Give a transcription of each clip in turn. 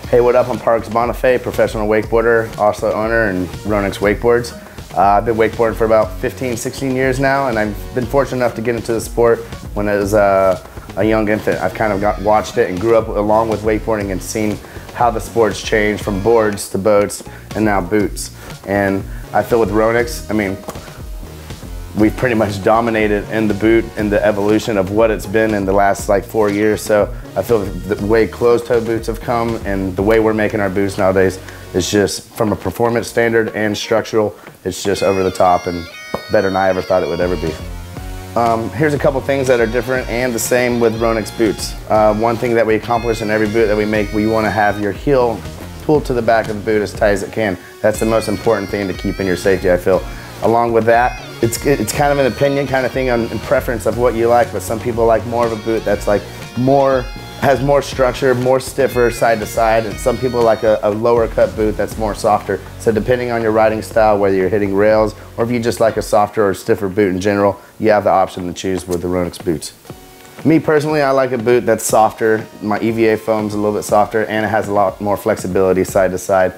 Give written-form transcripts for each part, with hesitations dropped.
Hey, what up? I'm Parks Bonifay, professional wakeboarder, also owner in Ronix Wakeboards. I've been wakeboarding for about 15, 16 years now, and I've been fortunate enough to get into the sport when I was a young infant. I've kind of watched it and grew up along with wakeboarding and seen how the sport's changed from boards to boats and now boots. And I feel with Ronix, I mean, we've pretty much dominated in the boot and the evolution of what it's been in the last like 4 years. So I feel the way closed-toe boots have come and the way we're making our boots nowadays is just, from a performance standard and structural, it's just over the top and better than I ever thought it would ever be. Here's a couple things that are different and the same with Ronix boots. One thing that we accomplish in every boot that we make, we want to have your heel pulled to the back of the boot as tight as it can. That's the most important thing to keep in your safety, I feel. Along with that, it's kind of an opinion kind of thing on preference of what you like, but some people like more of a boot that's like has more structure, more stiffer side to side, and some people like a lower cut boot that's more softer. So depending on your riding style, whether you're hitting rails or if you just like a softer or stiffer boot in general, you have the option to choose with the Ronix boots. Me personally, I like a boot that's softer. My EVA foam's a little bit softer and it has a lot more flexibility side to side.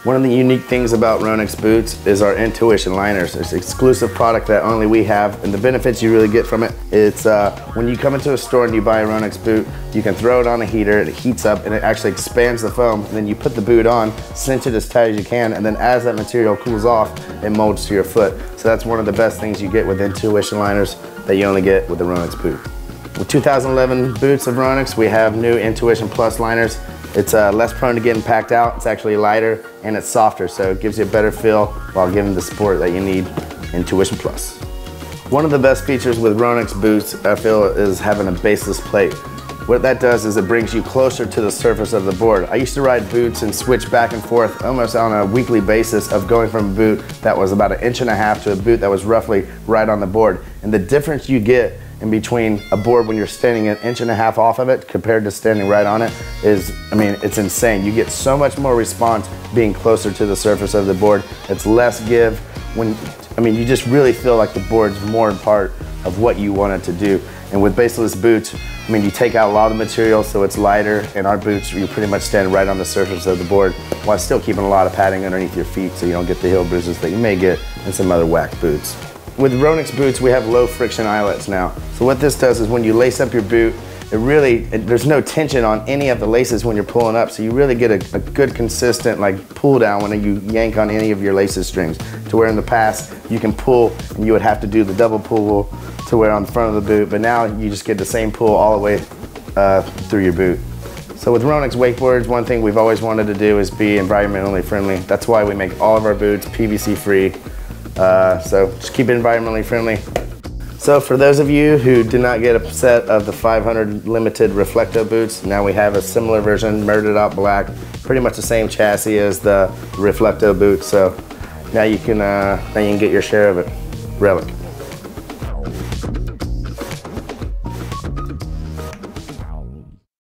One of the unique things about Ronix boots is our Intuition liners. It's an exclusive product that only we have, and the benefits you really get from it, it's when you come into a store and you buy a Ronix boot, you can throw it on a heater, it heats up, and it actually expands the foam, and then you put the boot on, cinch it as tight as you can, and then as that material cools off, it molds to your foot. So that's one of the best things you get with Intuition liners that you only get with the Ronix boot. With 2011 boots of Ronix, we have new Intuition Plus liners. It's less prone to getting packed out, it's actually lighter, and it's softer, so it gives you a better feel while giving the support that you need. Intuition Plus. One of the best features with Ronix boots, I feel, is having a baseless plate. What that does is it brings you closer to the surface of the board. I used to ride boots and switch back and forth almost on a weekly basis of going from a boot that was about 1.5 inches to a boot that was roughly right on the board. And the difference you get in between a board when you're standing 1.5 inches off of it compared to standing right on it is, I mean, it's insane. You get so much more response being closer to the surface of the board. It's less give when, I mean, you just really feel like the board's more a part of what you want it to do. And with baseless boots, I mean, you take out a lot of the material so it's lighter, and our boots, you pretty much stand right on the surface of the board while still keeping a lot of padding underneath your feet so you don't get the heel bruises that you may get in some other whack boots. With Ronix boots, we have low friction eyelets now. So what this does is when you lace up your boot, there's no tension on any of the laces when you're pulling up, so you really get a good consistent like pull down when you yank on any of your laces strings. To where in the past, you can pull and you would have to do the double pull to where on the front of the boot, but now you just get the same pull all the way through your boot. So with Ronix wakeboards, one thing we've always wanted to do is be environmentally friendly. That's why we make all of our boots PVC free. So just keep it environmentally friendly. So for those of you who did not get a set of the 500 limited Reflecto boots, now we have a similar version, murdered out black, pretty much the same chassis as the Reflecto boot. So now you can get your share of it. Relik.